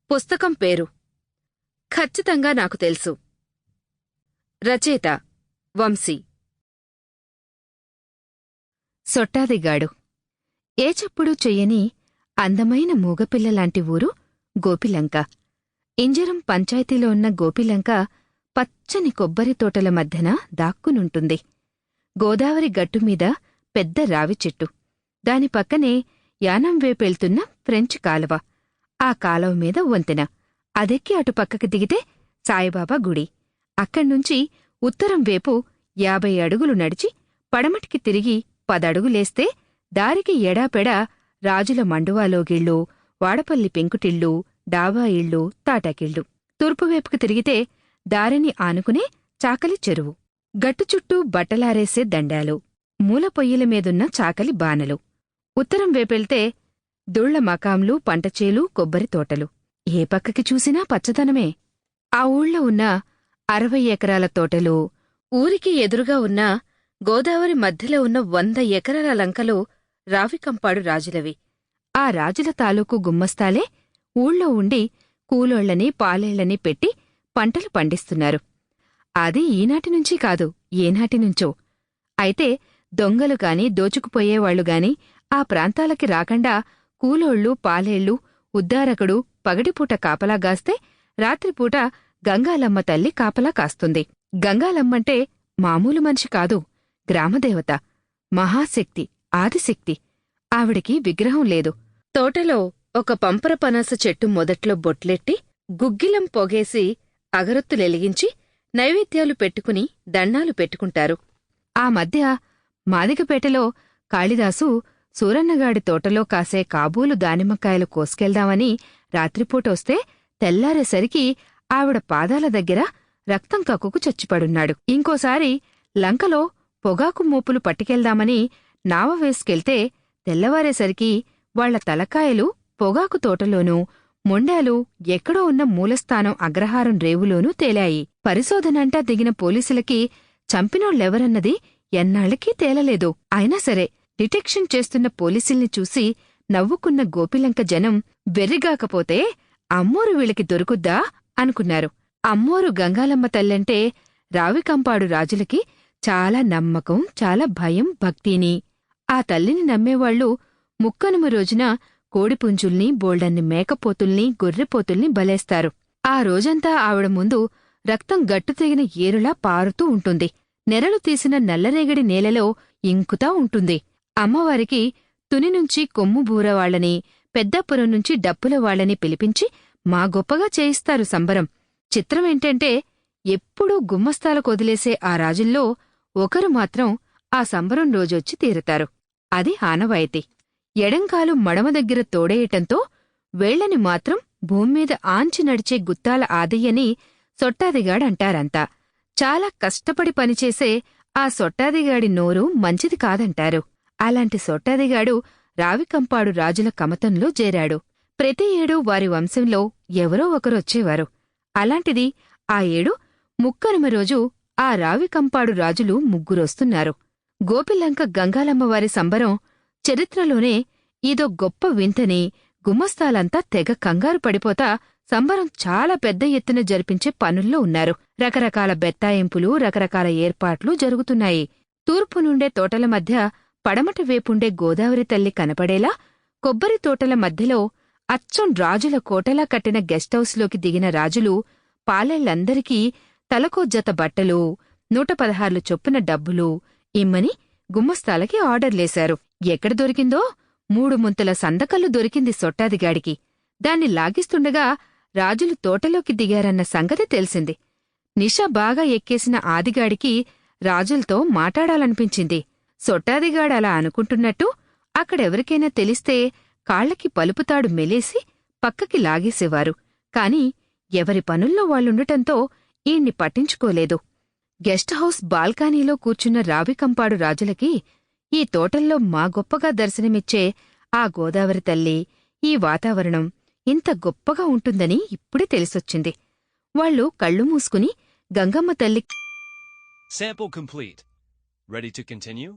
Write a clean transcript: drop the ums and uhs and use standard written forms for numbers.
పుస్తకం పేరు ఖచ్చితంగా నాకు తెలుసు. రచయిత వంశీ. సొట్టాదిగాడు. ఏ చప్పుడూ చెయ్యని అందమైన మూగపిల్లలాంటి ఊరు గోపిలంక. ఇంజరం పంచాయతీలో ఉన్న గోపిలంక పచ్చని కొబ్బరి తోటల మధ్యన దాక్కునుంటుంది. గోదావరి గట్టుమీద పెద్ద రావి చెట్టు, దాని పక్కనే యానంవేపెళ్తున్న ఫ్రెంచ్ కాలువ, ఆ కాలువ మీద వంతెన, అదెక్కి అటుపక్కకి దిగితే సాయిబాబా గుడి. అక్కడ్నుంచి ఉత్తరం వేపు 50 అడుగులు నడిచి పడమటికి తిరిగి 10 అడుగులేస్తే దారికి ఎడాపెడా రాజుల మండువాలోగిళ్ళు, వాడపల్లి పెంకుటిళ్ళు, డాబా ఇళ్ళు, తాటాకిళ్ళు. తూర్పువేపుకు తిరిగితే దారిని ఆనుకునే చాకలి చెరువు, గట్టు చుట్టూ బట్టలారేసే దండాలు, మూల పొయ్యిల మీదున్న చాకలి బానలు. ఉత్తరం వేపెళ్తే దుళ్ల మకాంలు, పంటచేలు, కొబ్బరి తోటలు. ఏ పక్కకి చూసినా పచ్చదనమే. ఆ ఊళ్ళో ఉన్న 60 ఎకరాల తోటలు, ఊరికి ఎదురుగా ఉన్న గోదావరి మధ్యలో ఉన్న 100 ఎకరాల లంకలు రావికంపాడు రాజులవి. ఆ రాజుల తాలూకు గుమ్మస్తాలే ఊళ్ళో ఉండి కూలోళ్లని, పాలేళ్లని పెట్టి పంటలు పండిస్తున్నారు. అది ఈనాటినుంచీ కాదు, ఏనాటినుంచో. అయితే దొంగలుగాని, దోచుకుపోయేవాళ్లుగాని ఆ ప్రాంతాలకి రాకుండా కూలోళ్ళు, పాలేళ్ళు, ఉద్దారకుడు పగటిపూట కాపలాగాస్తే రాత్రిపూట గంగాలమ్మ తల్లి కాపలా కాస్తుంది. గంగాలమ్మంటే మామూలు మనిషి కాదు, గ్రామదేవత, మహాశక్తి, ఆదిశక్తి. ఆవిడికి విగ్రహం లేదు. తోటలో ఒక పంపర పనస చెట్టు మొదట్లో బొట్లెట్టి గుగ్గిలం పొగేసి అగరొత్తులెలిగించి నైవేద్యాలు పెట్టుకుని దండాలు పెట్టుకుంటారు. ఆ మధ్య మాదిగపేటలో కాళిదాసు సూరన్నగాడి తోటలో కాసే కాబూలు దానిమ్మకాయలు కోసుకెళ్దామని రాత్రిపూటొస్తే తెల్లారేసరికి ఆవిడ పాదాల దగ్గర రక్తం కక్కుకు చచ్చిపడున్నాడు. ఇంకోసారి లంకలో పొగాకు మోపులు పట్టుకెళ్దామని నావ వేసుకెళ్తే తెల్లవారేసరికి వాళ్ల తలకాయలు పొగాకు తోటలోనూ, మొండాలు ఎక్కడో ఉన్న మూలస్థానం అగ్రహారం రేవులోనూ తేలాయి. పరిశోధనంటా దిగిన పోలీసులకి చంపినోళ్ళెవరన్నది ఎన్నాళ్లకీ తేలలేదు. అయినా సరే డిటెక్షన్ చేస్తున్న పోలీసుల్ని చూసి నవ్వుకున్న గోపిలంక జనం వెర్రిగాకపోతే అమ్మోరు వీళ్ళకి దొరుకుద్దా అనుకున్నారు. అమ్మోరు గంగాలమ్మ తల్లంటే రావికంపాడు రాజులకి చాలా నమ్మకం, చాలా భయం, భక్తిని. ఆ తల్లిని నమ్మేవాళ్లు ముక్కనుమ రోజున కోడిపుంజుల్ని, బోల్డన్ని మేకపోతుల్ని, గొర్రెపోతుల్ని బలేస్తారు. ఆ రోజంతా ఆవిడ ముందు రక్తం గట్టు తెగిన ఏరులా పారుతూ ఉంటుంది. నెరలు తీసిన నల్లరేగడి నేలలో ఇంకుతా ఉంటుంది. అమ్మవారికి తునినుంచి కొమ్ము బూరవాళ్లని, పెద్దాపురం నుంచి డప్పులవాళ్లని పిలిపించి మా గొప్పగా చేయిస్తారు సంబరం. చిత్రమేంటంటే ఎప్పుడూ గుమ్మస్తాలకొదిలేసే ఆ రాజుల్లో ఒకరు మాత్రం ఆ సంబరం రోజొచ్చి తీరతారు. అది ఆనవాయితీ. ఎడంకాలు మడమ దగ్గర తోడేయటంతో వేళ్లని మాత్రం భూమ్మీద ఆంచి నడిచే గుత్తాల ఆదయ్యని సొట్టాదిగాడంటారంతా. చాలా కష్టపడి పనిచేసే ఆ సొట్టాదిగాడి నోరు మంచిది కాదంటారు. అలాంటి సొట్టాదిగాడు రావికంపాడు రాజుల కమతంలో చేరాడు. ప్రతి ఏడూ వారి వంశంలో ఎవరో ఒకరొచ్చేవారు. అలాంటిది ఆ ఏడు ముక్కనుమ రోజు ఆ రావికంపాడు రాజులు ముగ్గురొస్తున్నారు. గోపిలంక గంగాలమ్మవారి సంబరం చరిత్రలోనే ఇదో గొప్ప వింతని గుమ్మస్తాలంతా తెగ కంగారు పడిపోతా సంబరం చాలా పెద్ద ఎత్తున జరిపించే పనుల్లో ఉన్నారు. రకరకాల బెత్తాయింపులు, రకరకాల ఏర్పాట్లు జరుగుతున్నాయి. తూర్పు నుండే తోటల మధ్య పడమటి వేపుండే గోదావరి తల్లి కనపడేలా కొబ్బరి తోటల మధ్యలో అచ్చం రాజుల కోటలా కట్టిన గెస్టౌస్లోకి దిగిన రాజులు పాలేళ్లందరికీ తలకో జత బట్టలు, 116 చొప్పున డబ్బులు ఇమ్మని గుమ్మస్తాలకి ఆర్డర్లేశారు. ఎక్కడ దొరికిందో 3 ముంతల సందకల్లు దొరికింది సొట్టాదిగాడికి. దాన్ని లాగిస్తుండగా రాజులు తోటలోకి దిగారన్న సంగతి తెలిసింది. నిష బాగా ఎక్కేసిన ఆదిగాడికి రాజులతో మాటాడాలనిపించింది. సొట్టాదిగాడలా అనుకుంటున్నట్టు అక్కడెవరికైనా తెలిస్తే కాళ్లకి పలుపుతాడు మెలేసి పక్కకి లాగేసేవారు. కాని ఎవరి పనుల్లో వాళ్ళుండటంతో ఈణ్ణి పట్టించుకోలేదు. గెస్ట్ హౌస్ బాల్కనీలో కూర్చున్న రావికంపాడు రాజులకి ఈ తోటల్లో మా గొప్పగా దర్శనమిచ్చే ఆ గోదావరి తల్లి, ఈ వాతావరణం ఇంత గొప్పగా ఉంటుందని ఇప్పుడే తెలిసొచ్చింది. వాళ్లు కళ్ళు మూసుకుని గంగమ్మ తల్లి Sample complete. Ready to continue?